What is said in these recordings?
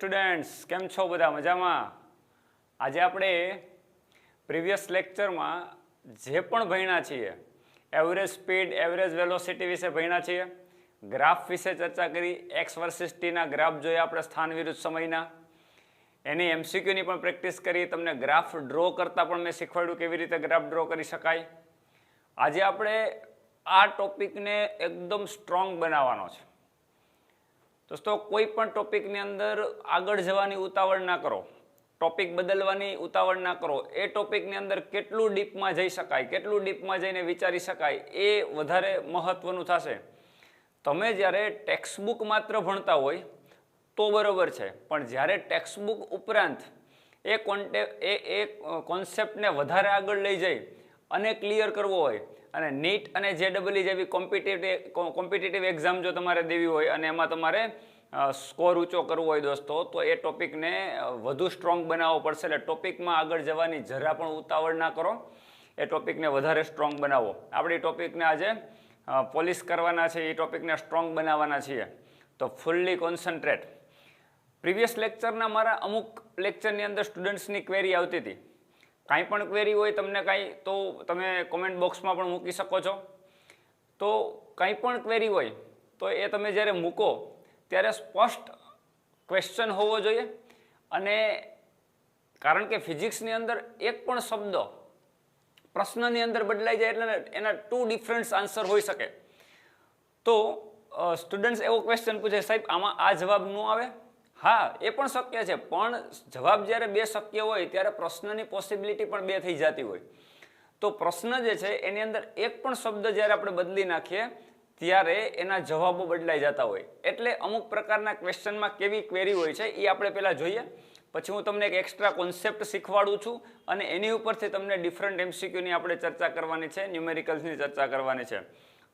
Students, કેમ છો બધા? મજામાં? આજે આપણે પ્રીવિયસ લેક્ચરમાં જે પણ ભણ્યા છીએ, એવરેજ સ્પીડ, એવરેજ વેલોસિટી વિશે ભણ્યા છીએ, ગ્રાફ વિશે ચર્ચા કરી, એક્સ વર્સિસ ટીના ગ્રાફ જોયા આપણે સ્થાન વિરુદ્ધ સમયના, એની એમસીક્યુની પણ પ્રેક્ટિસ કરી, તમને ગ્રાફ ડ્રો કરતા પણ મેં શીખવાડ્યું કેવી રીતે ગ્રાફ ડ્રો કરી શકાય. આજે આપણે આ ટોપિકને એકદમ સ્ટ્રોંગ બનાવવાનો છે. દોસ્તો, કોઈ પણ ટોપિકની અંદર આગળ જવાની ઉતાવળ ના કરો, ટોપિક બદલવાની ઉતાવળ ના કરો. એ ટોપિકની અંદર કેટલું ડીપમાં જઈ શકાય, કેટલું ડીપમાં જઈને વિચારી શકાય, એ વધારે મહત્વનું થશે. તમે જ્યારે ટેક્સ્ટબુક માત્ર ભણતા હોય તો બરોબર છે, પણ જ્યારે ટેક્સ્ટબુક ઉપરાંત એ કોન્સેપ્ટને વધારે આગળ લઈ જઈ અને ક્લિયર કરવો હોય, અને નીટ અને જેડબલઈ જેવી કોમ્પિટિટિવ એક્ઝામ જો તમારે દેવી હોય અને એમાં તમારે સ્કોર ઊંચો કરવો હોય દોસ્તો, તો એ ટોપિકને વધુ સ્ટ્રોંગ બનાવવો પડશે. એટલે ટોપિકમાં આગળ જવાની જરા પણ ઉતાવળ ના કરો, એ ટોપિકને વધારે સ્ટ્રોંગ બનાવો. આપણી ટોપિકને આજે પોલિશ કરવાના છે, એ ટોપિકને સ્ટ્રોંગ બનાવવાના છીએ, તો ફૂલ્લી કોન્સન્ટ્રેટ. પ્રીવિયસ લેક્ચરના મારા અમુક લેક્ચરની અંદર સ્ટુડન્ટ્સની ક્વેરી આવતી હતી. કાંઈ પણ ક્વેરી હોય તમને કાંઈ, તો તમે કોમેન્ટ બોક્સમાં પણ મૂકી શકો છો. તો કાંઈ પણ ક્વેરી હોય તો એ તમે જ્યારે મૂકો ત્યારે સ્પષ્ટ ક્વેશ્ચન હોવો જોઈએ. અને કારણ કે ફિઝિક્સની અંદર એક પણ શબ્દ પ્રશ્નની અંદર બદલાઈ જાય એટલે એના 2 ડિફરન્ટ આન્સર હોઈ શકે. તો સ્ટુડન્ટ્સ એવો ક્વેશ્ચન પૂછે, સાહેબ આમાં આ જવાબ ન આવે? હા, એ પણ શક્ય છે, પણ જવાબ જ્યારે 2 શક્ય હોય ત્યારે પ્રશ્નની પોસિબિલિટી પણ 2 થઈ જતી હોય. તો પ્રશ્ન જે છે એની અંદર એક પણ શબ્દ જ્યારે આપણે બદલી નાખીએ ત્યારે એના જવાબો બદલાઈ જતા હોય. એટલે અમુક પ્રકારના ક્વેશ્ચનમાં કેવી ક્વેરી હોય છે એ આપણે પહેલાં જોઈએ, પછી હું તમને એક એક્સ્ટ્રા કોન્સેપ્ટ શીખવાડું છું અને એની ઉપરથી તમને ડિફરન્ટ એમસીક્યુની આપણે ચર્ચા કરવાની છે, ન્યુમેરિકલ્સની ચર્ચા કરવાની છે.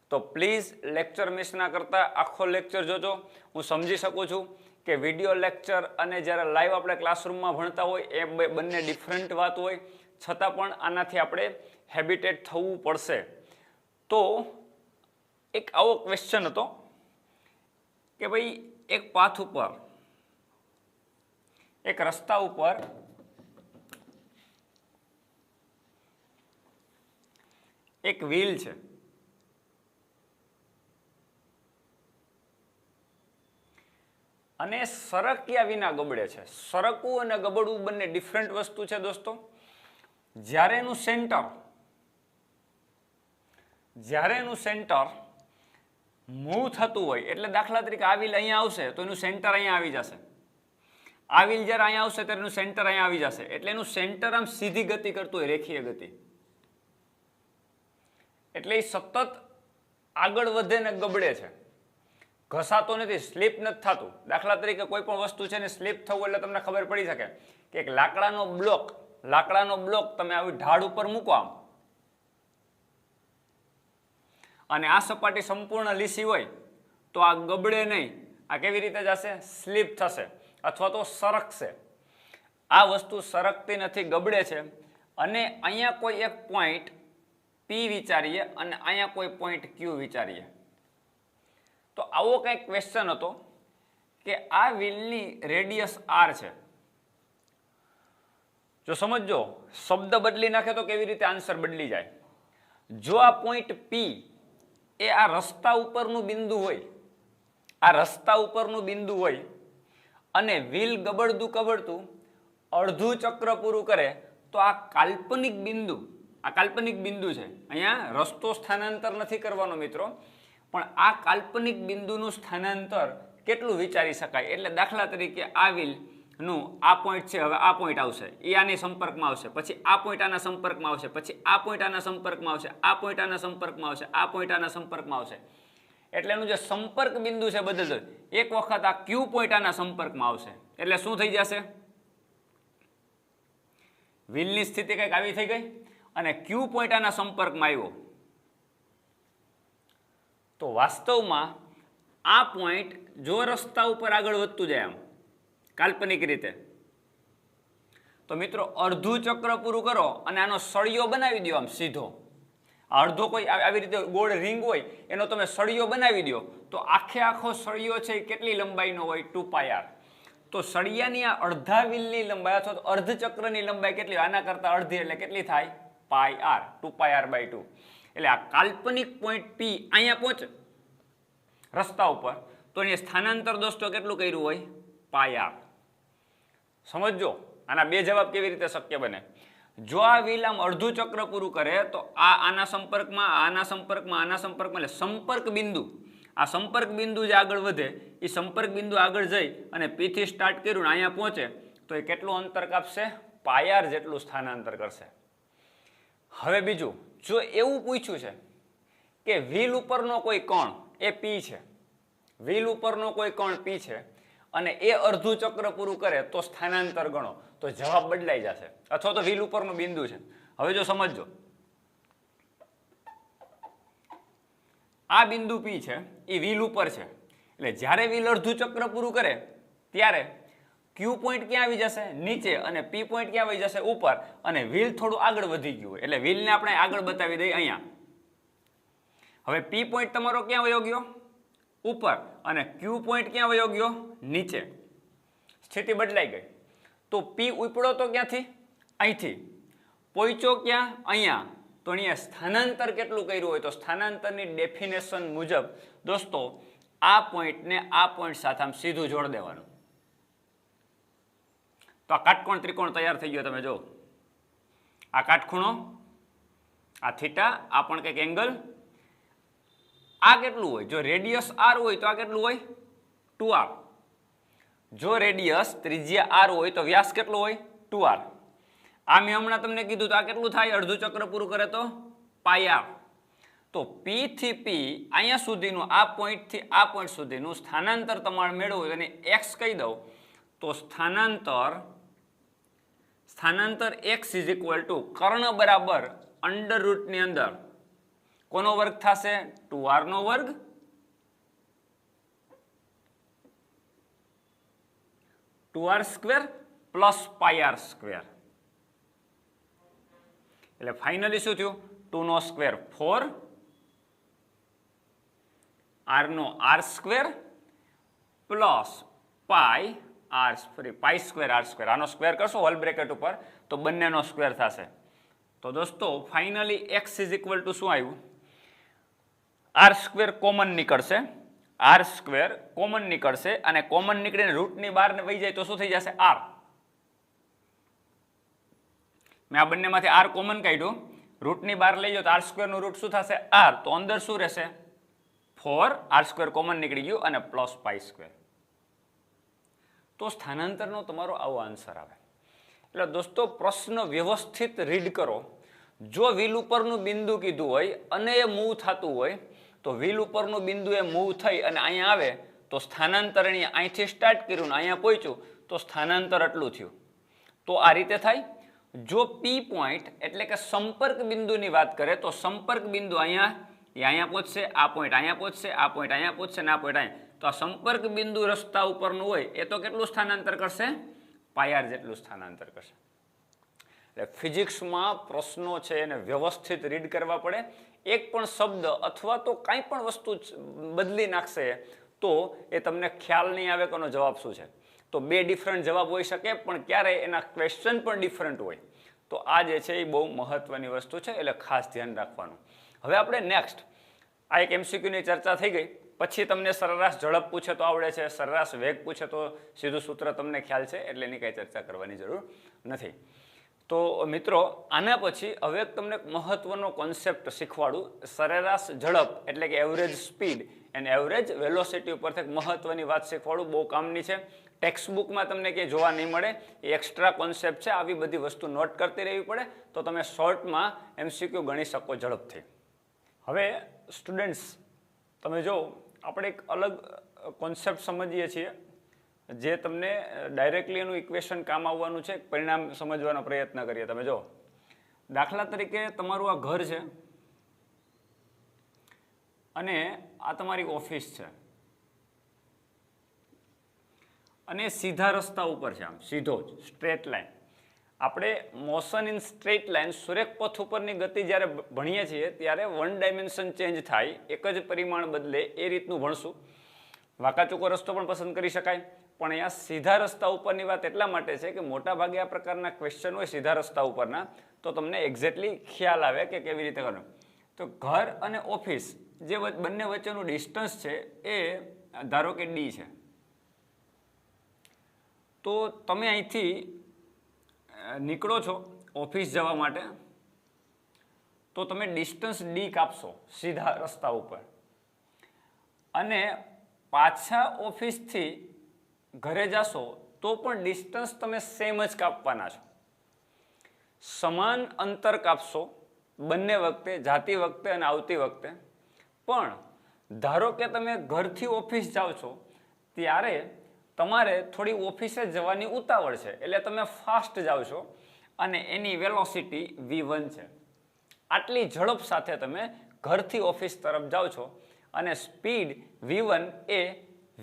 તો પ્લીઝ લેક્ચર મિસ ના કરતા આખો લેક્ચર જોજો. હું સમજી શકું છું કે વિડીયો લેક્ચર અને જ્યારે લાઈવ આપણે ક્લાસરૂમમાં ભણતા હોય એ બંને ડિફરન્ટ વાત હોય, છતાં પણ આનાથી આપણે હેબિટેટ થવું પડશે. તો એક આવો ક્વેશ્ચન હતો કે ભાઈ એક પાથ ઉપર, એક રસ્તા ઉપર એક વ્હીલ છે અને સરક્યા વિના ગબડે છે. સરકવું અને ગબડવું બંને ડિફરન્ટ વસ્તુ છે દોસ્તો. જ્યારે એનું સેન્ટર મૂવ થતું હોય, એટલે દાખલા તરીકે આ વ્હીલ અહીંયા આવશે તો એનું સેન્ટર અહીંયા આવી જશે. આ વ્હીલ જ્યારે અહીંયા આવશે ત્યારે એનું સેન્ટર અહીંયા આવી જશે. એટલે એનું સેન્ટર આમ સીધી ગતિ કરતું હોય, રેખીય ગતિ. એટલે એ સતત આગળ વધે ને ગબડે છે, ઘસાતો નથી, સ્લીપ નથી થતું. દાખલા તરીકે કોઈ પણ વસ્તુ છે ને સ્લીપ થવું એટલે તમને ખબર પડી શકે કે એક લાકડાનો બ્લોક તમે આવી ઢાળ ઉપર મૂકો આમ, અને આ સપાટી સંપૂર્ણ લીસી હોય તો આ ગબડે નહીં. આ કેવી રીતે જશે? સ્લીપ થશે અથવા તો સરકશે. આ વસ્તુ સરકતી નથી, ગબડે છે. અને અહીંયા કોઈ એક પોઈન્ટ P વિચારીએ અને અહીંયા કોઈ પોઈન્ટ Q વિચારીએ. તો આવો કંઈક ક્વેશ્ચન હતો કે આ વ્હીલની રેડિયસ R છે. જો સમજો, શબ્દ બદલી નાખે તો કેવી રીતે આન્સર બદલી જાય. જો આ પોઈન્ટ P એ આ રસ્તા ઉપરનું બિંદુ હોય, અને વ્હીલ ગબડતું અડધું ચક્ર પૂરું કરે, તો આ કાલ્પનિક બિંદુ છે. અહીંયા રસ્તો સ્થાનાંતર નથી કરવાનો મિત્રો, પણ આ કાલ્પનિક બિંદુનું સ્થાનાંતર કેટલું વિચારી શકાય. એટલે દાખલા તરીકે આ વ્હીલનું આ પોઈન્ટ છે, હવે આ પોઈન્ટ આવશે, એ આની સંપર્કમાં આવશે, પછી આ પોઈન્ટ આના સંપર્કમાં આવશે, પછી આ પોઈન્ટ આના સંપર્કમાં આવશે, આ પોઈન્ટ આના સંપર્કમાં આવશે, આ પોઈન્ટ આના સંપર્કમાં આવશે. એટલે એનું જે સંપર્ક બિંદુ છે બદલતો, એક વખત આ Q પોઈન્ટ આના સંપર્કમાં આવશે એટલે શું થઈ જશે? વ્હીલની સ્થિતિ કંઈક આવી થઈ ગઈ અને Q પોઈન્ટ આના સંપર્કમાં આવ્યો. તો વાસ્તવમાં આ પોઈન્ટ જો રસ્તા ઉપર આગળ વધતું જાય આમ કાલ્પનિક રીતે, તો મિત્રો અડધું ચક્ર પૂરું કરો અને આનો સળિયો બનાવી દો આમ સીધો. અડધો કોઈ આવી રીતે ગોળ રિંગ હોય એનો તમે સળિયો બનાવી દો, તો આખો સળિયો છે કેટલી લંબાઈનો હોય? 2πr. તો સળિયાની આ અડધા વ્હીલની લંબાઈ અથવા તો અર્ધચક્રની લંબાઈ કેટલી? આના કરતાં અડધી એટલે કેટલી થાય? પાઈ આર, 2πr/2. એટલે આ કાલ્પનિક પોઈન્ટ P અહીંયા પહોંચે રસ્તા ઉપર, તો અહીંયા સ્થાનાંતર દોસ્તો કેટલું કર્યું હોય? પાઈ આર. સમજો આના બે જવાબ કેવી રીતે શક્ય બને. જો આ વ્હીલ આમ અડધું ચક્ર પૂરું કરે તો આના સંપર્કમાં, આના સંપર્કમાં, આના સંપર્કમાં, એટલે સંપર્ક બિંદુ, આ સંપર્ક બિંદુ જે આગળ વધે એ સંપર્ક બિંદુ આગળ જઈ અને P થી સ્ટાર્ટ કર્યું ને અહીંયા પહોંચે તો એ કેટલું અંતર કાપશે? પાઈ આર જેટલું સ્થાનાંતર કરશે. હવે બીજું, જો એવું પૂછ્યું છે કે વ્હીલ ઉપરનો કોઈ કણ એ P છે, વ્હીલ ઉપરનો કોઈ કણ P છે અને એ અડધું ચક્ર પૂરું કરે તો સ્થાનાંતર ગણો, તો જવાબ બદલાઈ જશે. અથવા તો વ્હીલ ઉપરનું બિંદુ છે. હવે જો સમજો, આ બિંદુ P છે એ વ્હીલ ઉપર છે, એટલે જ્યારે વ્હીલ અડધું ચક્ર પૂરું કરે ત્યારે Q પોઈન્ટ ક્યાં આવી જશે? નીચે, અને P પોઈન્ટ ક્યાં આવી જશે? ઉપર. અને વ્હીલ થોડું આગળ વધી ગયું હોય એટલે વ્હીલને આપણે આગળ બતાવી દઈએ અહીંયા. હવે P પોઈન્ટ તમારો ક્યાં વયો ગયો? ઉપર. અને Q પોઈન્ટ ક્યાં વયો ગયો? નીચે. સ્થિતિ બદલાઈ ગઈ. તો P ઉપડો તો ક્યાંથી? અહીંથી. પહોંચ્યો ક્યાં? અહીંયા. તો અહીંયા સ્થાનાંતર કેટલું કર્યું હોય? તો સ્થાનાંતરની ડેફિનેશન મુજબ દોસ્તો આ પોઈન્ટને આ પોઈન્ટ સાથે આમ સીધું જોડી દેવાનું. તો આ કાટકોણ ત્રિકોણ તૈયાર થઈ ગયો. તમે જો આ કાટખૂણો, આ થીટા, આ પણ કંઈક એંગલ. આ કેટલું હોય? જો રેડિયસ r હોય તો આ કેટલું હોય? 2r. જો રેડિયસ ત્રિજ્યા r હોય તો વ્યાસ કેટલો હોય? 2r. આ મેં હમણાં તમને કીધું તો આ કેટલું થાય? અડધું ચક્ર પૂરું કરે તો પાઈ આર. તો P થી P અહીંયા સુધીનું, આ પોઈન્ટથી આ પોઈન્ટ સુધીનું સ્થાનાંતર તમારે મેળવવું હોય અને x કહી દઉં તો સ્થાનાંતર x ઇઝ ઇક્વલ ટુ કર્ણ બરાબર અંડર રૂટની અંદર કોનો વર્ગ થશે? 2r નો વર્ગ (2r² + πr²). એટલે ફાઇનલી શું થયું? 2 નો સ્ક્વેર 4, r નો r² પ્લસ પાઈ r², આનો સ્ક્વેર કરશો હોલ બ્રેકેટ ઉપર તો બંનેનો સ્ક્વેર થશે. તો દોસ્તો finally x is equal two શું આવ્યું? r² કોમન નીકળશે, r² કોમન નીકળશે અને કોમન નીકળીને રૂટની બહાર વહી જાય તો શું થઈ જશે? r. મેં આ બંનેમાંથી r કોમન કાઢ્યું, રૂટની બહાર લઈ જાઓ તો r² નું રૂટ શું થશે? r. તો અંદર શું રહેશે? 4, r² કોમન નીકળી ગયું અને પ્લસ π². તો સ્થાનાંતરનો તમારો આવો આન્સર આવે. એટલે દોસ્તો પ્રશ્ન વ્યવસ્થિત રીડ કરો. જો વ્હીલ ઉપરનું બિંદુ કીધું હોય અને એ મૂવ થતું હોય તો વ્હીલ ઉપરનું બિંદુ એ મૂવ થઈ અને અહીંયા આવે તો સ્થાનાંતર અહીંથી સ્ટાર્ટ કર્યું ને અહીંયા પહોંચ્યું તો સ્થાનાંતર આટલું થયું. તો આ રીતે થાય. જો P પોઈન્ટ એટલે કે સંપર્ક બિંદુની વાત કરે તો સંપર્ક બિંદુ અહીંયા પહોંચશે, આ પોઈન્ટ અહીંયા પહોંચશે, આ પોઈન્ટ અહીંયા પહોંચશે ને આ પોઈન્ટ અહીંયા. તો આ સંપર્ક બિંદુ રસ્તા ઉપરનું હોય એ તો કેટલું સ્થાનાંતર કરશે? પાઈ આર જેટલું સ્થાનાંતર કરશે. એટલે ફિઝિક્સમાં પ્રશ્નો છે એને વ્યવસ્થિત રીડ કરવા પડે. એક પણ શબ્દ અથવા તો કાંઈ પણ વસ્તુ બદલી નાખશે તો એ તમને ખ્યાલ નહીં આવે કે એનો જવાબ શું છે. તો બે ડિફરન્ટ જવાબ હોઈ શકે પણ ક્યારેય એના ક્વેશ્ચન પણ ડિફરન્ટ હોય. તો આ જે છે એ બહુ મહત્વની વસ્તુ છે, એટલે ખાસ ધ્યાન રાખવાનું. હવે આપણે નેક્સ્ટ આ એક MCQની ચર્ચા થઈ ગઈ. પછી તમને સરેરાશ ઝડપ પૂછે તો આવડે છે, સરેરાશ વેગ પૂછે તો સીધું સૂત્ર તમને ખ્યાલ છે, એટલે એની કાંઈ ચર્ચા કરવાની જરૂર નથી. તો મિત્રો આના પછી હવે તમને મહત્વનો કોન્સેપ્ટ શીખવાડું. સરેરાશ ઝડપ એટલે કે average speed and average velocity ઉપરથી મહત્વની વાત શીખવાડું. બહુ કામની છે. ટેક્સ્ટબુકમાં તમને ક્યાંય જોવા નહીં મળે. એ એક્સ્ટ્રા કોન્સેપ્ટ છે. આવી બધી વસ્તુ નોટ કરતી રહેવી પડે તો તમે શોર્ટમાં MCQ ગણી શકો ઝડપથી. હવે સ્ટુડન્ટ્સ તમે જો આપણે એક અલગ કોન્સેપ્ટ સમજીએ છીએ જે તમને ડાયરેક્ટલી એનું ઇક્વેશન કામ આવવાનું છે. પરિણામ સમજવાનો પ્રયત્ન કરીએ. તમે જો દાખલા તરીકે તમારું આ ઘર છે અને આ તમારી ઓફિસ છે અને સીધા રસ્તા ઉપર છે, આમ સીધો જ સ્ટ્રેટ લાઈન. આપણે મોશન ઇન સ્ટ્રેટ લાઈન સુરેખ પથ ઉપરની ગતિ જ્યારે ભણીએ છીએ ત્યારે 1 ડાયમેન્શન ચેન્જ થાય, એક જ પરિમાણ બદલે એ રીતનું ભણશું. વાંકાચૂકો રસ્તો પણ પસંદ કરી શકાય. પણ અહીંયા સીધા રસ્તા ઉપરની વાત એટલા માટે છે કે મોટા ભાગે આ પ્રકારના ક્વેશ્ચન હોય સીધા રસ્તા ઉપરના, તો તમને એક્ઝેક્ટલી ખ્યાલ આવે કે કેવી રીતે કરવું. તો ઘર અને ઓફિસ જે બંને વચ્ચેનું ડિસ્ટન્સ છે એ ધારો કે ડી છે. તો તમે અહીંથી નીકળો છો ઓફિસ જવા માટે, તો તમે ડિસ્ટન્સ ડી કાપશો સીધા રસ્તા ઉપર, અને પાછા ઓફિસથી ઘરે જશો તો પણ ડિસ્ટન્સ તમે સેમ જ કાપવાના છો, સમાન અંતર કાપશો બંને વખતે, જાતી વખતે અને આવતી વખતે. પણ ધારો કે તમે ઘરથી ઓફિસ જાઓ છો ત્યારે તમારે થોડી ઓફિસે જવાની ઉતાવળ છે, એટલે તમે ફાસ્ટ જાઓ છો અને એની વેલોસિટી v1 છે. આટલી ઝડપ સાથે તમે ઘરથી ઓફિસ તરફ જાઓ છો અને સ્પીડ v1 એ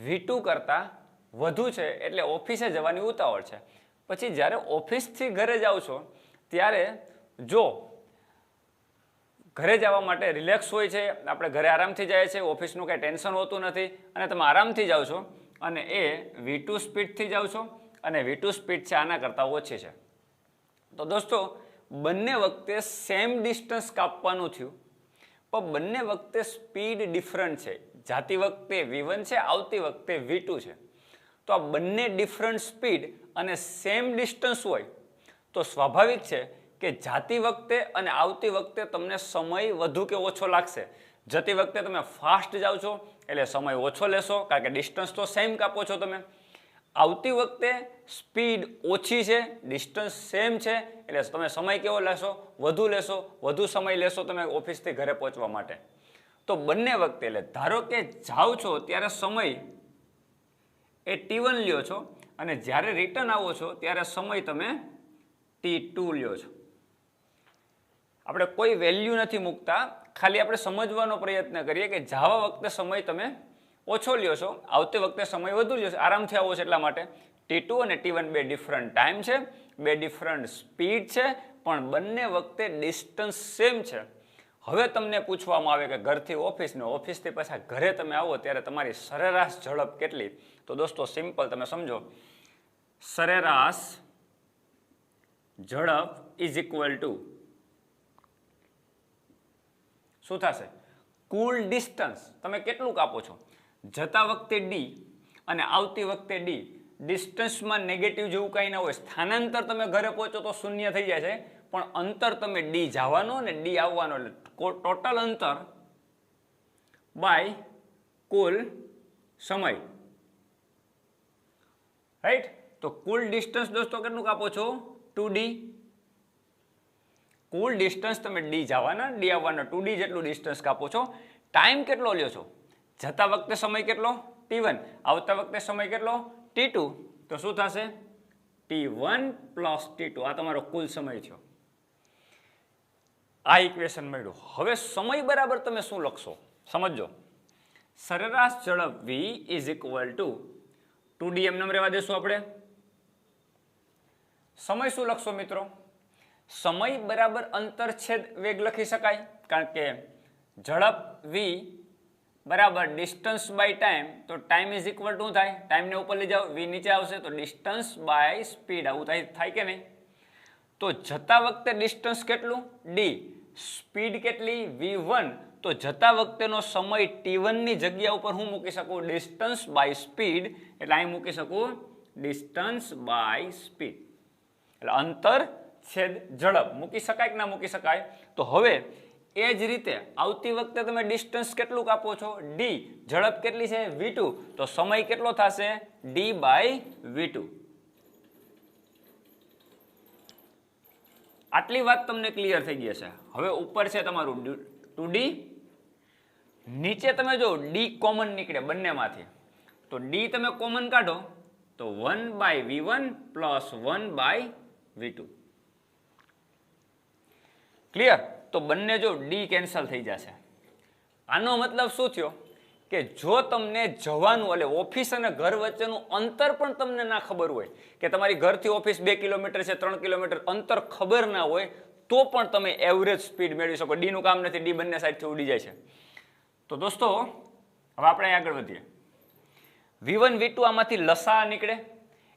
v2 કરતાં વધુ છે, એટલે ઓફિસે જવાની ઉતાવળ છે. પછી જ્યારે ઓફિસથી ઘરે જાઓ છો ત્યારે જો ઘરે જવા માટે રિલેક્સ હોય છે, આપણે ઘરે આરામથી જાય છે, ઓફિસનું કાંઈ ટેન્શન હોતું નથી અને તમે આરામથી જાઓ છો અને એ v2 સ્પીડથી જાઓ છો અને v2 સ્પીડ છે આના કરતાં ઓછી છે. તો દોસ્તો બંને વખતે સેમ ડિસ્ટન્સ કાપવાનું થયું, પણ બંને વખતે સ્પીડ ડિફરન્ટ છે. જાતી વખતે v1 છે, આવતી વખતે v2 છે. તો આ બંને ડિફરન્ટ સ્પીડ અને સેમ ડિસ્ટન્સ હોય તો સ્વાભાવિક છે કે જાતી વખતે અને આવતી વખતે તમને સમય વધુ કે ઓછો લાગશે. જતી વખતે તમે ફાસ્ટ જાઓ છો એટલે સમય ઓછો લેશો, કારણ કે ડિસ્ટન્સ તો સેમ કાપો છો તમે. આવતી વખતે સ્પીડ ઓછી છે, ડિસ્ટન્સ સેમ છે, એટલે તમે સમય કેવો લેશો? વધુ લેશો, વધુ સમય લેશો તમે ઓફિસથી ઘરે પહોંચવા માટે. તો બંને વખતે એટલે ધારો કે જાઓ છો ત્યારે સમય એ t1 લ્યો છો અને જ્યારે રિટર્ન આવો છો ત્યારે સમય તમે t2 લ્યો છો. આપણે કોઈ વેલ્યુ નથી મૂકતા, ખાલી આપણે સમજવાનો પ્રયત્ન કરીએ કે જવા વખતે સમય તમે ઓછો લ્યો છો, આવતી વખતે સમય વધુ લ્યો છો, આરામથી આવો છો એટલા માટે. t2 અને t1 બે ડિફરન્ટ ટાઈમ છે, બે ડિફરન્ટ સ્પીડ છે, પણ બંને વખતે ડિસ્ટન્સ સેમ છે. હવે તમને પૂછવામાં આવે કે ઘરથી ઓફિસ ને ઓફિસથી પાછા ઘરે તમે આવો ત્યારે તમારી સરેરાશ ઝડપ કેટલી? તો દોસ્તો સિમ્પલ તમે સમજો, સરેરાશ ઝડપ ઇઝ ઇક્વલ ટુ શું થશે? કુલ ડિસ્ટન્સ તમે કેટલું કાપો છો. જતા વખતે ડી અને આવતી વખતે ડી. ડિસ્ટન્સમાં નેગેટિવ જેવું કંઈ ના હોય, સ્થાનાંતર તમે ઘરે પહોંચો તો શૂન્ય થઈ જાય છે, પણ અંતર તમે ડી જવાનો અને ડી આવવાનો, એટલે ટોટલ અંતર બાય કુલ સમય. રાઈટ? તો કુલ ડિસ્ટન્સ દોસ્તો કેટલું કાપો છો? 2d. કુલ ડિસ્ટન્સ તમે ડી જવાના, ડી આવવાના, 2d જેટલું ડિસ્ટન્સ કાપો છો. ટાઈમ કેટલો લ્યો છો? જતા વખતે સમય કેટલો? t1. આવતા વખતે સમય કેટલો? t2. તો શું થશે? t1 plus t2. આ તમારો કુલ સમય છે. આ ઇક્વેશન મળ્યું. હવે સમય બરાબર તમે શું લખશો સમજો. સરેરાશ ઝડપ v is equal two 2d એમ નામ રહેવા દેશું આપણે. સમય શું લખશો મિત્રો? સમય બરાબર અંતર છેદ વેગ લખી શકાય, કારણ કે ઝડપ v બરાબર ડિસ્ટન્સ બાય ટાઈમ, તો ટાઈમ ઇઝ ઇક્વલ ટુ થાય, ટાઈમને ઉપર લઈ જાઓ, v નીચે આવશે તો ડિસ્ટન્સ બાય સ્પીડ. આવું થાય કે નહીં? તો જતા વખતે ડિસ્ટન્સ કેટલું? d. સ્પીડ કેટલી? v1. તો જતા વખતેનો સમય t1 ની જગ્યા ઉપર હું મૂકી શકું? Distance by speed. એટલે અહીં મૂકી શકું ડિસ્ટન્સ બાય સ્પીડ, એટલે અંતર છેદ ઝડપ. મૂકી શકાય કે ના મૂકી શકાય? તો હવે એ જ રીતે આવતી વખતે તમે ડિસ્ટન્સ કેટલું કાપો છો? d. ઝડપ કેટલી છે? v2. તો સમય કેટલો થશે? d by v2. આટલી વાત તમને ક્લિયર થઈ ગઈ છે. હવે ઉપર છે તમારું 2d, નીચે તમે જો d કોમન નીકળે બંનેમાંથી, તો d તમે કોમન કાઢો તો 1 by v1 plus 1 by v2. Clear? તો બંને જો d કેન્સલ થઈ જશે. આનો મતલબ શું થયો કે જો તમને જવાનું એટલે ઓફિસ અને ઘર વચ્ચેનું અંતર પણ તમને ના ખબર હોય, કે તમારી ઘરથી ઓફિસ 2 કિલોમીટર છે, 3 કિલોમીટર, અંતર ખબર ના હોય, તો પણ તમે એવરેજ સ્પીડ મેળવી શકો. ડી નું કામ નથી, ડી બંને સાઈડથી ઉડી જાય છે. તો દોસ્તો હવે આપણે આગળ વધીએ. V1 V2 આમાંથી લસા નીકળે,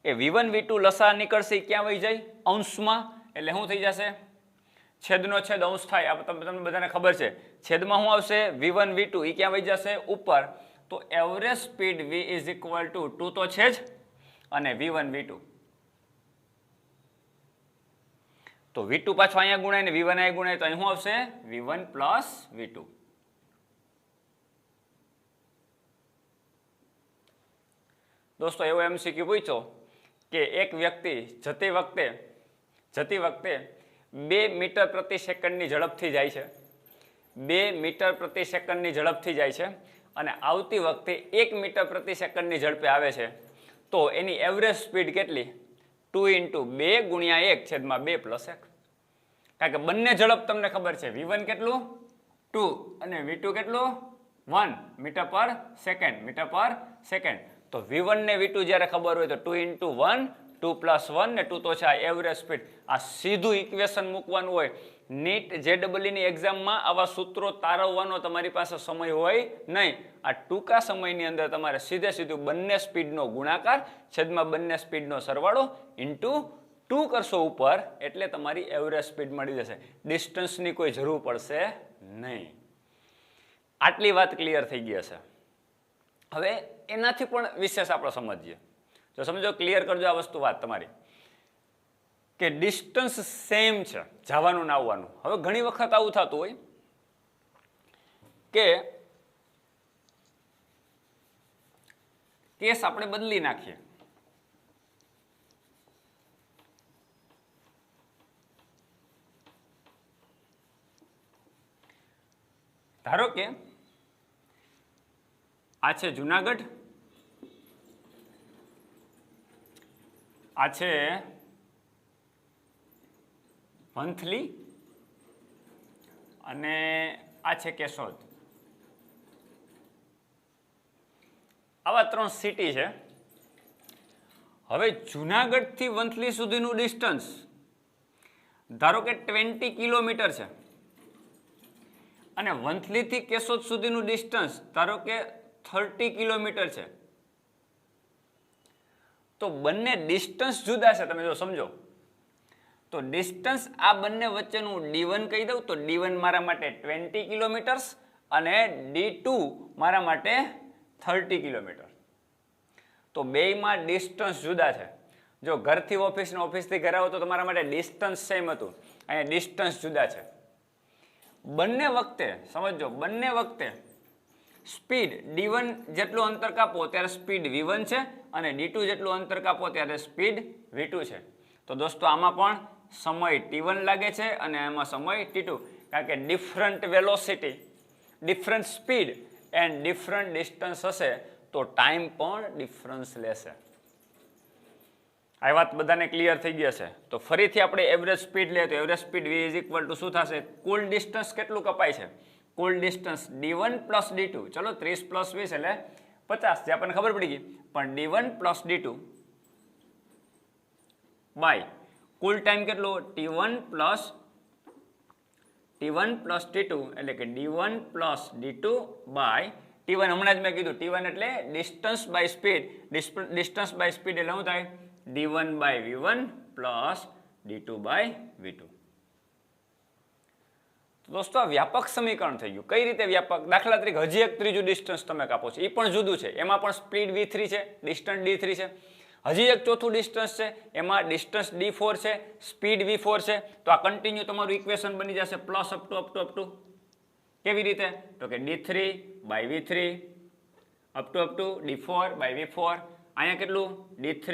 એ V1 V2 લસા નીકળશે એ ક્યાં વહી જાય? અંશમાં. એટલે શું થઈ જશે? છેદનો છેદ અંશ થાય. આ તમને બધાને ખબર છે. છેદમાં શું આવશે? V1 V2 એ ક્યાં વહી જશે? ઉપર. તો average speed V is equal to 2 તો છે જ, અને V1 V2. તો V2 પાછો અહીંયા ગુણાય ને V1 અહીંયા ગુણાય તો અહીં શું આવશે? V1 plus V2. દોસ્તો એવો MCQ પૂછ્યો કે એક વ્યક્તિ જતી વખતે 2 મીટર પ્રતિ સેકન્ડની ઝડપથી જાય છે, 2 મીટર પ્રતિ સેકન્ડની ઝડપથી જાય છે, અને આવતી વખતે 1 મીટર પ્રતિ સેકન્ડની ઝડપે આવે છે, તો એની એવરેજ સ્પીડ કેટલી? 2 × 2 ગુણ્યા 1 છેદમાં 2 પ્લસ 1. કારણ કે બંને ઝડપ તમને ખબર છે. V1 કેટલું? 2 અને V2 કેટલું? 1 મીટર પર સેકન્ડ. તો V1 ને V2 જ્યારે ખબર હોય તો 2 × 1, 2 + 1 ને 2 તો છે આ એવરેજ સ્પીડ. આ સીધું ઇક્વેશન મૂકવાનું હોય. નીટ JEE ની એક્ઝામમાં આવા સૂત્રો તારવવાનો તમારી પાસે સમય હોય નહીં. આ ટૂંકા સમયની અંદર તમારે સીધું બંને સ્પીડનો ગુણાકાર છેદમાં બંને સ્પીડનો સરવાળો ઇન્ટુ 2 કરશો ઉપર, એટલે તમારી એવરેજ સ્પીડ મળી જશે. ડિસ્ટન્સની કોઈ જરૂર પડશે નહીં. આટલી વાત ક્લિયર થઈ ગઈ હશે. હવે એનાથી પણ વિશેષ આપણે સમજીએ. તો સમજો, ક્લિયર કરજો આ વસ્તુ વાત તમારી, કે ડિસ્ટન્સ સેમ છે જવાનું ને આવવાનું. હવે ઘણી વખત આવું થતું હોય કે કેસ આપણે બદલી નાખીએ. ધારો કે આ છે જુનાગઢ, આ છે વંથલી, અને આ છે કેશોદ. આવા 3 સિટી છે. હવે જુનાગઢથી વંથલી સુધીનું ડિસ્ટન્સ ધારો કે 20 કિલોમીટર છે, અને વંથલીથી કેશોદ સુધીનું ડિસ્ટન્સ ધારો કે 30 કિલોમીટર છે. તો બંને ડિસ્ટન્સ જુદા છે. તમે જો સમજો તો ડિસ્ટન્સ આ બંને વચ્ચેનું D1 કહી દઉં તો D1 મારા માટે 20 કિલોમીટર્સ અને D2 મારા માટે 30 કિલોમીટર. તો બેયમાં ડિસ્ટન્સ જુદા છે. જો ઘરથી ઓફિસ ને ઓફિસથી ઘરે આવો તો તમારા માટે ડિસ્ટન્સ સેમ હતું, અહીંયા ડિસ્ટન્સ જુદા છે. બંને વખતે સમજો, બંને વખતે સ્પીડ D1 જેટલું અંતર કાપો ત્યારે સ્પીડ V1 છે, અને D2 જેટલું અંતર કાપો ત્યારે સ્પીડ V2 છે. તો દોસ્તો આમાં પણ સમય T1 લાગે છે અને આમાં સમય T2, કારણ કે different velocity, different speed and different distance હશે તો ટાઈમ પણ ડિફરન્સ લેશે. આ વાત બધાને ક્લિયર થઈ ગઈ હશે. તો ફરીથી આપણે એવરેજ સ્પીડ લઈએ તો average speed V is equal two શું થશે? કુલ ડિસ્ટન્સ કેટલું કપાય છે? કુલ ડિસ્ટન્સ D1 + D2. ચલો 30 + 20 એટલે 50, જે આપણને ખબર પડી ગઈ. પણ D1 + D2 by cool time કેટલો? T1 + T2 એટલે કે D1 + D2 બાય T1. હમણાં જ મેં કીધું T1 એટલે distance by speed. Distance by speed એટલે શું થાય? D1 by V1 plus D2 by V2. દોસ્તો આ વ્યાપક સમીકરણ થઈ ગયું. કઈ રીતે વ્યાપક? દાખલા તરીકે હજી એક ત્રીજું ડિસ્ટન્સ તમે કાપો છો, એ પણ જુદું છે. એમાં પણ સ્પીડ V3 છે, ડિસ્ટન્સ D3 છે. હજી એક ચોથું ડિસ્ટન્સ છે, એમાં ડિસ્ટન્સ D4 છે, સ્પીડ V4 છે. તો આ કન્ટિન્યુ તમારું ઇક્વેશન બની જશે પ્લસ અપ ટુ. કેવી રીતે? તો કે D3 by V3 up to D4 by V4. અહીંયા કેટલું? D3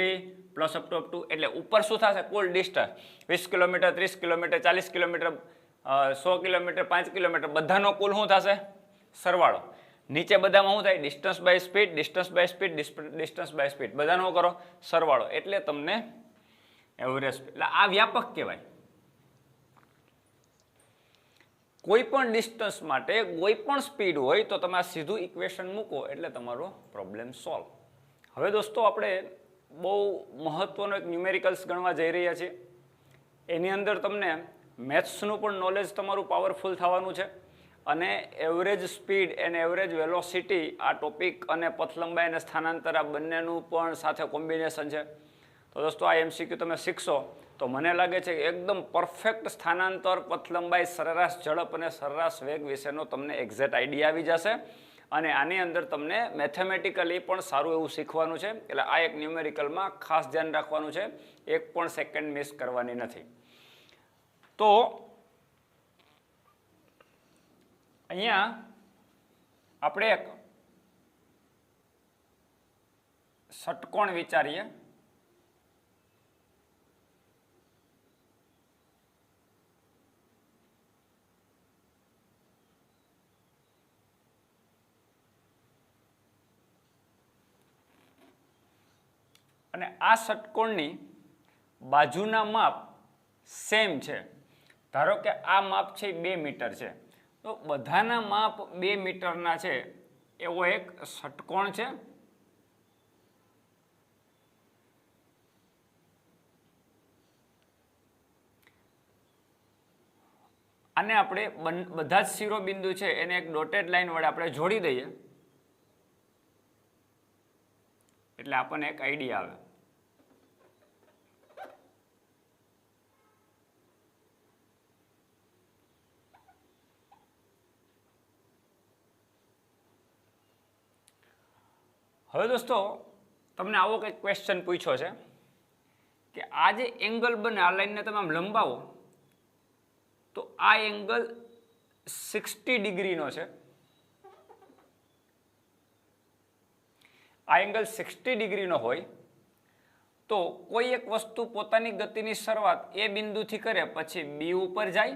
પ્લસ અપ ટુ એટલે ઉપર શું થશે? કુલ distance 20 kilometre, 30 kilometre, 40 kilometre, 100 kilometre, 5 kilometre, બધાનો કુલ શું થશે? સરવાળો. નીચે બધામાં શું થાય? Distance by speed, distance by speed, distance by speed, બધાનો કરો સરવાળો, એટલે તમને એવરેજ. એટલે આ વ્યાપક કહેવાય. કોઈ પણ ડિસ્ટન્સ માટે કોઈ પણ સ્પીડ હોય તો તમે આ સીધું ઇક્વેશન મૂકો એટલે તમારો પ્રોબ્લેમ સોલ્વ. હવે દોસ્તો આપણે બહુ મહત્વનો એક ન્યુમેરિકલ્સ ગણવા જઈ રહ્યા છીએ. એની અંદર તમને મેથ્સનું પણ નોલેજ તમારું પાવરફુલ થવાનું છે, અને average speed and average velocity આ ટોપિક અને પથ લંબાઈ અને સ્થાનાંતર આ બંનેનું પણ સાથે કોમ્બિનેશન છે. તો દોસ્તો આ MCQ તમે શીખશો તો મને લાગે છે કે એકદમ પરફેક્ટ સ્થાનાંતર, પથ લંબાઈ, સરેરાશ ઝડપ અને સરેરાશ વેગ વિશેનો તમને એક્ઝેક્ટ આઈડિયા આવી જશે. અને આની અંદર તમને મેથેમેટિકલી પણ સારું એવું શીખવાનું છે. એટલે આ એક ન્યુમેરિકલમાં ખાસ ધ્યાન રાખવાનું છે, એક પણ સેકન્ડ મિસ કરવાની નથી. તો અહીંયા આપણે એક ષટકોણ વિચારીએ. અને આ ષટકોણની બાજુના માપ સેમ છે. ધારો કે આ માપ છે 2 મીટર છે, તો બધાના માપ 2 મીટરના છે એવો એક ષટકોણ છે. આને આપણે બધા જ શિરોબિંદુ છે એને એક ડોટેડ લાઈન વડે આપણે જોડી દઈએ એટલે આપણને એક આઈડિયા આવે. હવે દોસ્તો તમને આવો કંઈક ક્વેશ્ચન પૂછ્યો છે કે આ જે એંગલ બને, આ લાઈનને તમે આમ લંબાવો તો આ એંગલ 60 ડિગ્રીનો છે. આ એંગલ 60 ડિગ્રીનો હોય તો કોઈ એક વસ્તુ પોતાની ગતિની શરૂઆત એ બિંદુથી કરે, પછી બી ઉપર જાય,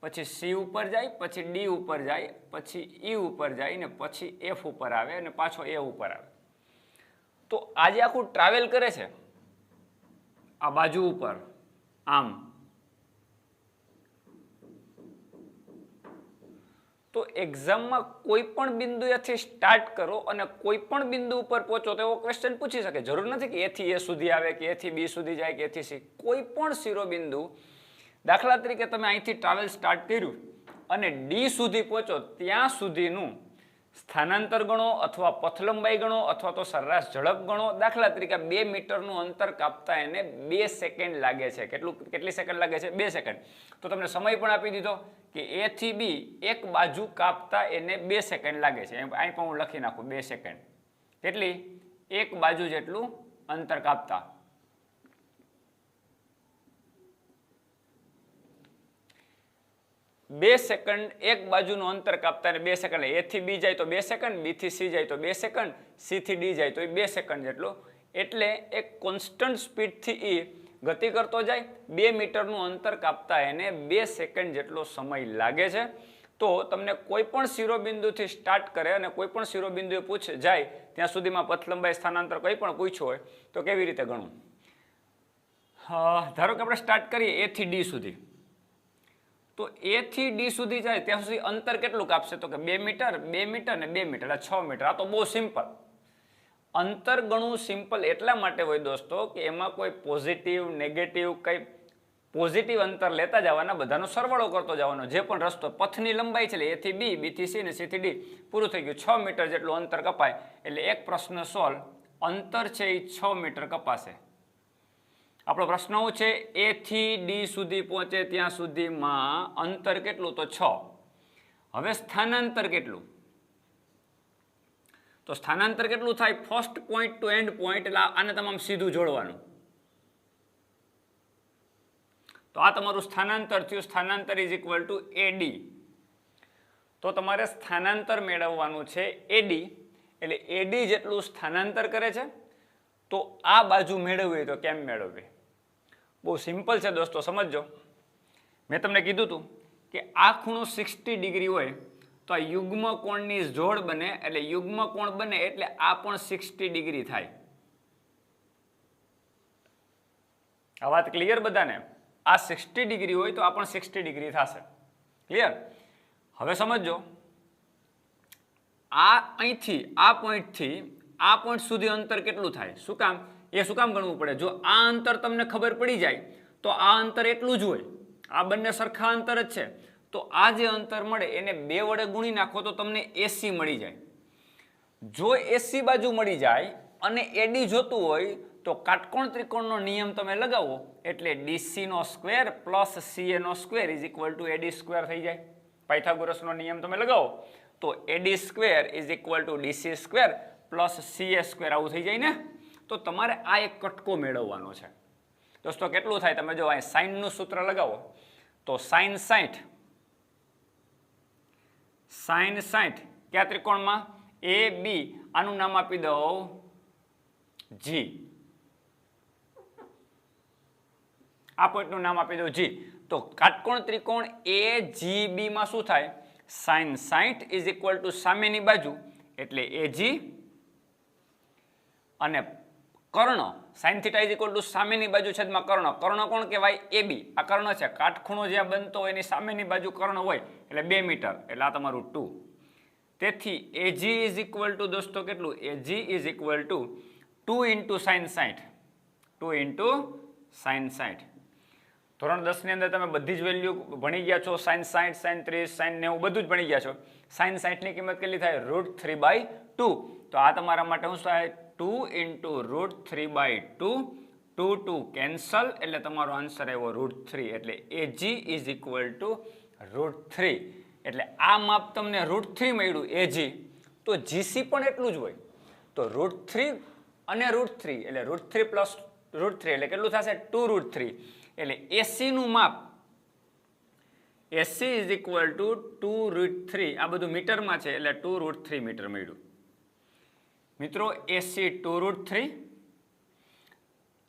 પછી સી ઉપર જાય, પછી ડી ઉપર જાય, પછી ઈ ઉપર જાય ને પછી એફ ઉપર આવે અને પાછો એ ઉપર આવે. તો આજે આખું ટ્રાવેલ કરે છે આ બાજુ ઉપર આમ. તો એક્ઝામમાં કોઈ પણ બિંદુએથી સ્ટાર્ટ કરો અને કોઈ પણ બિંદુ ઉપર પહોંચો તો એવો ક્વેશ્ચન પૂછી શકે. જરૂર નથી કે એથી એ સુધી આવે, કે એથી બી સુધી જાય, કે એથી સી. કોઈ પણ શિરોબિંદુ, દાખલા તરીકે તમે અહીંથી ટ્રાવેલ સ્ટાર્ટ કર્યું અને ડી સુધી પહોંચો ત્યાં સુધીનું સ્થાનાંતર ગણો અથવા પથ લંબાઈ ગણો અથવા તો સરેરાશ ઝડપ ગણો. દાખલા તરીકે 2 મીટરનું અંતર કાપતા એને 2 સેકન્ડ લાગે છે. કેટલી સેકન્ડ લાગે છે? 2 સેકન્ડ. તો તમને સમય પણ આપી દીધો કે એ થી બી એક બાજુ કાપતા એને 2 સેકન્ડ લાગે છે. અહીં પણ હું લખી નાખું 2 સેકન્ડ. કેટલી? એક બાજુ જેટલું અંતર કાપતા. બે સેકન્ડ એક બાજુનું અંતર કાપતા 2 સેકન્ડ. એ થી બી જાય તો 2 સેકન્ડ, બી થી સી જાય તો 2 સેકન્ડ, સી થી ડી જાય તો 2 સેકન્ડ જેટલું. એટલે એક કોન્સ્ટન્ટ સ્પીડથી એ ગતિ કરતો જાય. 2 મીટરનું અંતર કાપતા એને 2 સેકન્ડ જેટલો સમય લાગે છે. તો તમને કોઈ પણ શિરોબિંદુથી સ્ટાર્ટ કરે અને કોઈ પણ શિરોબિંદુએ પૂછે જાય ત્યાં સુધીમાં પથ લંબાઈ, સ્થાનાંતર કંઈ પણ પૂછ્યું હોય તો કેવી રીતે ગણવું? ધારો કે આપણે સ્ટાર્ટ કરીએ એ થી ડી સુધી. તો એ થી ડી સુધી જાય ત્યાં સુધી અંતર કેટલું કાપશે? તો કે 2 મીટર, 2 મીટર ને 2 મીટર, એટલે 6 મીટર. આ તો બહુ સિમ્પલ. અંતર ગણવું સિમ્પલ એટલા માટે હોય દોસ્તો કે એમાં કોઈ પોઝિટિવ, નેગેટિવ, કંઈ પોઝિટિવ અંતર લેતા જવાના, બધાનો સરવાળો કરતો જવાનો. જે પણ રસ્તો, પથની લંબાઈ છે એ થી બી, બી થી સી ને સી થી ડી, પૂરું થઈ ગયું. 6 મીટર જેટલું અંતર કપાય. એટલે એક પ્રશ્ન સોલ્વ. અંતર છે એ 6 મીટર કપાશે. આપણો પ્રશ્ન શું છે? એ થી ડી સુધી પહોંચે ત્યાં સુધીમાં અંતર કેટલું? તો 6. હવે સ્થાનાંતર કેટલું? તો સ્થાનાંતર કેટલું થાય? First point to end point. એટલે આને તમામ સીધું જોડવાનું. તો આ તમારું સ્થાનાંતર થયું. સ્થાનાંતર ઇઝ ઇક્વલ ટુ એડી. તો તમારે સ્થાનાંતર મેળવવાનું છે એડી. એટલે એડી જેટલું સ્થાનાંતર કરે છે. તો આ બાજુ મેળવવી તો કેમ મેળવવી? બહુ સિમ્પલ છે દોસ્તો, સમજજો. મેં તમને કીધું હતું કે આ ખૂણો 60 ડિગ્રી હોય તો આ યુગ્મ કોણની જોડ બને. એટલે યુગ્મ કોણ બને એટલે આ પણ 60 ડિગ્રી થાય. આ વાત ક્લિયર બધાને? આ 60 ડિગ્રી હોય તો આ પણ 60 ડિગ્રી થશે. ક્લિયર? હવે સમજો, આ અહીંથી આ પોઈન્ટથી આ પોઈન્ટ સુધી અંતર કેટલું થાય? શું કામ? એ શું કામ ગણવું પડે? જો આ અંતર તમને ખબર પડી જાય તો આ અંતર એટલું જ હોય. આ બંને સરખા અંતર જ છે. તો આ જે અંતર મળે એને 2 વડે ગુણી નાખો તો તમને એસી મળી જાય. જો એસી બાજુ મળી જાય અને એડી જોતું હોય તો કાટકોણ ત્રિકોણનો નિયમ તમે લગાવો એટલે ડીસી નો સ્ક્વેર પ્લસ સીએ નો square is equal to AD square થઈ જાય. પાયથાગોરસનો નિયમ તમે લગાવો તો AD square is equal to DC square plus CA square આવું થઈ જાય ને. તો તમારે આ એક કટકો મેળવવાનો છે દોસ્તો. કેટલું થાય તમે જો અહીં સાઇનનું સૂત્ર લગાવો તો સાઇન 60 કયા ત્રિકોણમાં એ બી, આનું નામ આપી દઉં જી, આ પોઈન્ટનું નામ આપી દઉં જી. તો કાટકોણ ત્રિકોણ એ જી બી માં શું થાય સાઇન 60 ઇઝ ઇક્વલ ટુ સામેની બાજુ એટલે એજી અને કર્ણ sine theta is equal to સામેની બાજુ છેદમાં કર્ણ. કર્ણ કોણ કહેવાય એ બી, આ કર્ણ છે. કાટખૂણો જ્યાં બનતો હોય એની સામેની બાજુ કર્ણ હોય એટલે 2 મીટર એટલે આ તમારું 2. તેથી એજી ઇઝ ઇક્વલ ટુ દોસ્તો કેટલું AG is equal to 2 into sine 60, 2 into sine 60. ધોરણ 10 ની અંદર તમે બધી જ વેલ્યુ ભણી ગયા છો. સાઇન 60, સાઇન 30, સાઇન 90 બધું જ ભણી ગયા છો. સાઇન 60 ની કિંમત કેટલી થાય √3/2. તો આ તમારા માટે શું થાય 2 ઇન્ટુ √3/2, 2 2 કેન્સલ એટલે તમારો આન્સર આવ્યો √3 એટલે એજી ઇઝ ઇક્વલ ટુ √3. એટલે આ માપ તમને √3 મળ્યું એજી, તો જીસી પણ એટલું જ હોય. તો √3 અને √3 એટલે √3 પ્લસ √3 એટલે કેટલું થશે 2√3 એટલે એસી નું માપ એસી ઇઝ ઇક્વલ ટુ 2√3. આ બધું મીટરમાં છે એટલે 2√3 મીટર મળ્યું. મિત્રો એસી 2√3,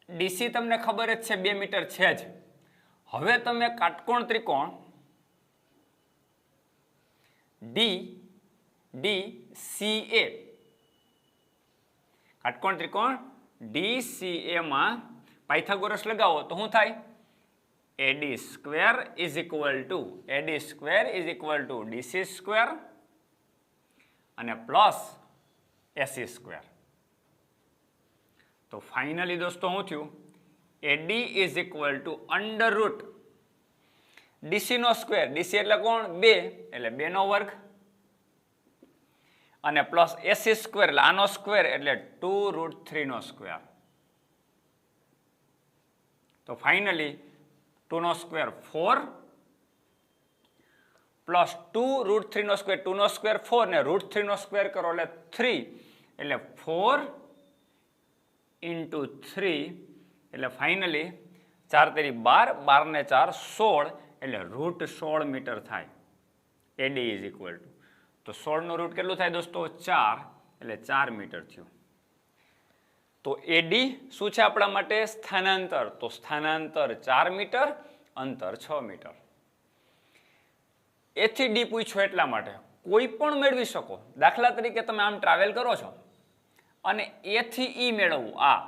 ડીસી તમને ખબર જ છે 2 મીટર છે જ. હવે તમે કાટકોણ ત્રિકોણ DCA, કાટકોણ ત્રિકોણ DCA માં પાયથાગોરસ લગાવો તો શું થાય AD square is equal to DC square અને પ્લસ AC સ્ક્વેર. તો ફાઇનલી દોસ્તો શું થયું AD is equal to under root DC નો સ્ક્વેર, DC એટલે કોણ 2 એટલે 2 નો વર્ગ અને પ્લસ AC સ્ક્વેર એટલે આનો સ્ક્વેર એટલે 2√3 નો સ્ક્વેર. તો ફાઇનલી 2 નો સ્ક્વેર 4 પ્લસ 2√3 નો સ્ક્વેર, 2 નો સ્ક્વેર 4 ને √3 નો સ્ક્વેર કરો એટલે 3 એટલે 4 ઇન્ટુ 3 એટલે ફાઇનલી 4 તેરી 12, 12 ને 4 16 એટલે √16 મીટર થાય. AD ઇઝ ઇક્વલ ટુ તો 16 નું રૂટ કેટલું થાય દોસ્તો 4 એટલે 4 મીટર થયું. તો AD શું છે આપણા માટે સ્થાનાંતર, તો સ્થાનાંતર 4 મીટર, અંતર 6 મીટર. A થી D પૂછ્યો એટલા માટે કોઈ પણ મેળવી શકો. દાખલા તરીકે તમે આમ ટ્રાવેલ કરો છો અને A થી E મેળવવું, આ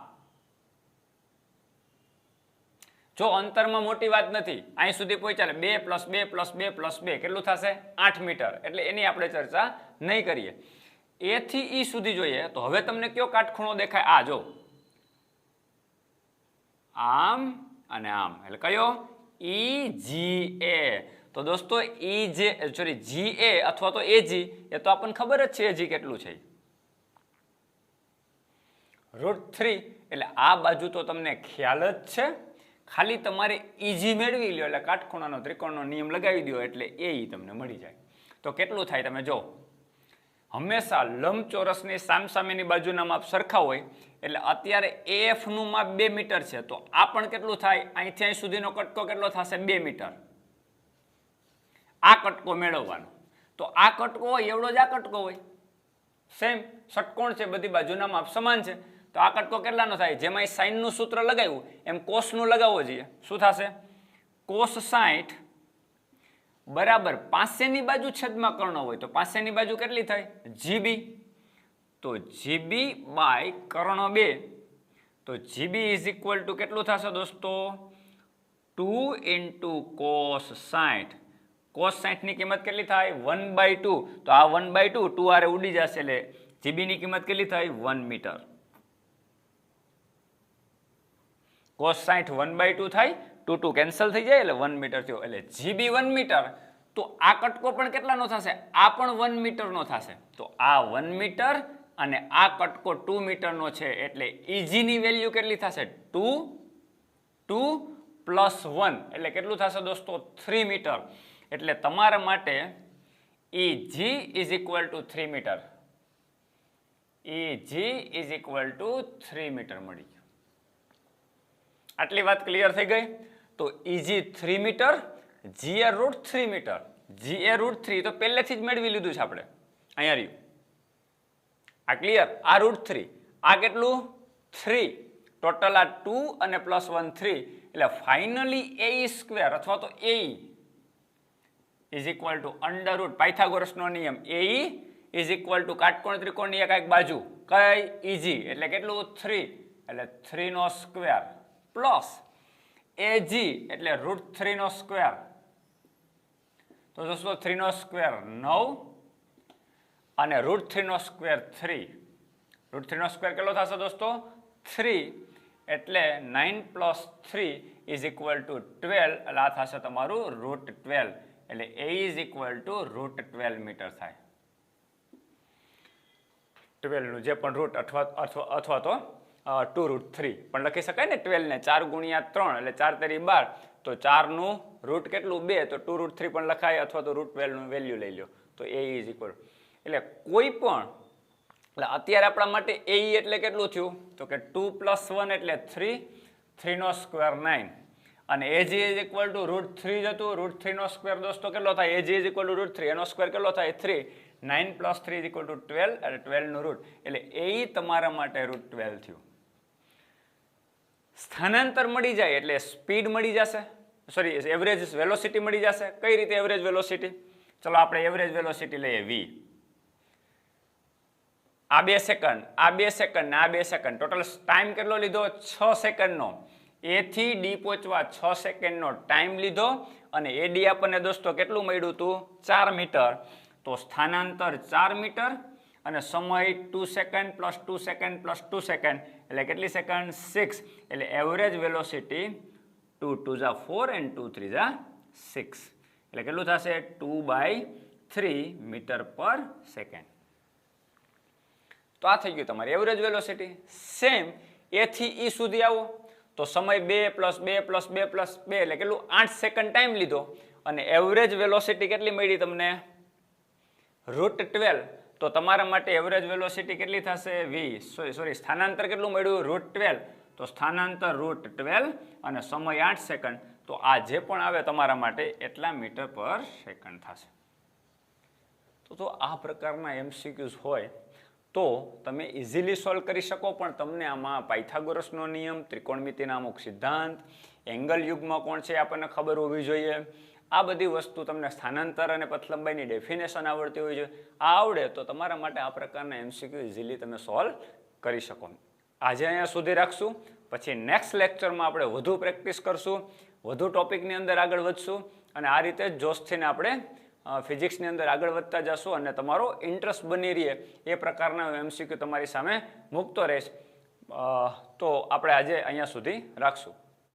જો અંતરમાં મોટી વાત નથી, અહીં સુધી પહોંચ્યા 2 + 2 + 2 + 2 કેટલું થશે 8 મીટર. એટલે એની આપણે ચર્ચા નહીં કરીએ. A થી E સુધી જોઈએ તો હવે તમને કયો કાટખૂણો દેખાય, આ જો આમ અને આમ એટલે કયો EGA. તો દોસ્તો GA અથવા તો AG એ તો આપણને ખબર જ છે AG કેટલું છે √3 એટલે આ બાજુ તો તમને ખ્યાલ જ છે. ખાલી તમારે EG મેળવી લ્યો એટલે કાટખૂણાનો ત્રિકોણનો નિયમ લગાવી દો એટલે AE તમને મળી જાય. તો કેટલું થાય તમે જો, હંમેશા લંબચોરસની સામસામેની બાજુના માપ સરખા હોય એટલે અત્યારે AF નું માપ 2 મીટર છે તો આ પણ કેટલું થાય અહીંથી અહીં સુધીનો કટકો કેટલો થશે 2 મીટર. આ કટકો મેળવવાનો તો આ કટકો હોય એવડો જ આ કટકો હોય, સેમ ષટકોણ છે, બધી બાજુના માપ સમાન છે. તો આ કટકો કેટલાનો થાય, જેમાં સાઇન નું સૂત્ર લગાવ્યું એમ કોસ નું લગાવવો જોઈએ. શું થશે cos 60 બરાબર પાસેની બાજુ છેદમાં કર્ણ હોય તો પાસેની બાજુ કેટલી થાય GB, તો GB બાય કર્ણ 2 તો GB ઇઝ ઇક્વલ ટુ કેટલું થશે દોસ્તો 2 ઇન્ટુ cos 60. cos 60 ની કિંમત કેટલી થાય 1/2. તો આ 1/2 2 આરે ઉડી જશે એટલે GB ની કિંમત કેટલી થાય 1 મીટર. cos 60 1/2 થાય, 2 2 કેન્સલ થઈ જાય એટલે 1 મીટર થયો એટલે GB 1 મીટર. તો આ કટકો પણ કેટલાનો થશે? આ પણ 1 મીટરનો થશે. તો આ 1 મીટર અને આ કટકો 2 મીટરનો છે એટલે ઈજીની વેલ્યુ કેટલી થશે? 2 પ્લસ 1 એટલે કેટલું થશે દોસ્તો? 3 મીટર. એટલે તમારા માટે EG is equal to 3 metre. EG is equal to 3 metre મળી ગયું. આટલી વાત ક્લિયર થઈ ગઈ? તો EG 3 મીટર, G એ √3 મીટર. G એ √3 તો પહેલેથી જ મેળવી લીધું છે આપણે. અહીંયા રહ્યું. આ ક્લિયર? આ √3. આ કેટલું? 3. ટોટલ આ 2 અને પ્લસ 1 3. એટલે ફાઇનલી AE સ્ક્વેર અથવા તો AE is equal to under root પાયથાગોરસનો નિયમ. AE ઇઝ ઇક્વલ ટુ કાટકોણ ત્રિકોણની એક બાજુ કઈ? EG એટલે કેટલું? 3. એટલે 3 નો સ્ક્વેર પ્લસ AG એટલે √3 નો સ્ક્વેર. તો દોસ્તો 3 નો સ્ક્વેર 9 અને √3 નો સ્ક્વેર 3. √3 નો સ્ક્વેર કેટલો થશે દોસ્તો? 3. એટલે 9 પ્લસ 3 ઇઝ ઇક્વલ ટુ 12. એટલે આ થશે તમારું √12. એટલે A is equal to √12 metre થાય. 12 નું જે પણ રૂટ અથવા તો 2√3 પણ લખી શકાય ને. 12 ને 4 ગુણ્યા 3 એટલે 4 તેરી 12. તો 4 નું રૂટ કેટલું? 2. તો 2√3 પણ લખાય અથવા તો √12 નું વેલ્યુ લઈ લો. તો A ઇઝ ઇક્વલ એટલે કોઈ પણ એટલે અત્યારે આપણા માટે AE એટલે કેટલું થયું? તો કે 2 પ્લસ 1 એટલે 3. 3 નો સ્ક્વેર 9 અને AG ઇઝ ઇક્વલ ટુ √3 જ હતું. √3 નો સ્ક્વેર દોસ્તો કેટલો થાય? AG is equal to √3. એનો સ્ક્વેર કેટલો થાય? 3. 9 પ્લસ 3 ઇઝ ઇક્વલ ટુ 12. એટલે 12 નું રૂટ એટલે AE તમારા માટે √12 થયું. સ્થાનાંતર મળી જાય એટલે સ્પીડ મળી જશે. સોરી, એવરેજ વેલોસિટી મળી જશે. કઈ રીતે એવરેજ વેલોસિટી? ચલો આપણે એવરેજ વેલોસિટી લઈએ V. આ 2 સેકન્ડ, આ 2 સેકન્ડ ને આ 2 સેકન્ડ ટોટલ ટાઈમ કેટલો લીધો? 6 સેકન્ડનો. A થી D પહોંચવા 6 સેકન્ડનો ટાઈમ લીધો અને AD આપણને દોસ્તો કેટલું મળ્યું હતું? 4 મીટર. તો સ્થાનાંતર 4 મીટર અને સમય 2 second plus 2 second plus 2 second એટલે કેટલી સેકન્ડ? 6. એટલે એવરેજ વેલોસિટી 2 2 જા 4 and 2 3 જા 6. એટલે કેટલું થશે? 2/3 મીટર પર સેકન્ડ. તો આ થઈ ગયું તમારી એવરેજ વેલોસિટી. સેમ A થી E સુધી આવો તો સમય 2 પ્લસ 2 પ્લસ 2 પ્લસ 2 એટલે કેટલું? 8 સેકન્ડ ટાઈમ લીધો અને એવરેજ વેલોસિટી કેટલી મળી તમને? √12. તો તમારા માટે એવરેજ વેલોસિટી કેટલી થશે? V. સોરી સ્થાનાંતર કેટલું મળ્યું? √12. તો સ્થાનાંતર √12 અને સમય 8 સેકન્ડ. તો આ જે પણ આવે તમારા માટે એટલા મીટર પર સેકન્ડ થશે. તો આ પ્રકારના MCQs હોય તો તમે ઇઝીલી સોલ્વ કરી શકો. પણ તમને આમાં પાયથાગોરસનો નિયમ, ત્રિકોણમિતિના અમુક સિદ્ધાંત, એંગલ યુગ્મ કોણ છે આપણને ખબર હોવી જોઈએ. આ બધી વસ્તુ તમને સ્થાનાંતર અને પથલંબાઈની ડેફિનેશન આવડતી હોવી જોઈએ. આ આવડે તો તમારા માટે આ પ્રકારના MCQ ઇઝીલી તમે સોલ્વ કરી શકો. આજે અહીંયા સુધી રાખશું. પછી નેક્સ્ટ લેક્ચરમાં આપણે વધુ પ્રેક્ટિસ કરશું, વધુ ટોપિકની અંદર આગળ વધશું અને આ રીતે જોશથીને આપણે ફિઝિક્સની અંદર આગળ વધતા જશો અને તમારો ઇન્ટરેસ્ટ બની રહે એ પ્રકારના MCQ તમારી સામે મૂકતો રહેશ. તો આપણે આજે અહીંયા સુધી રાખશું.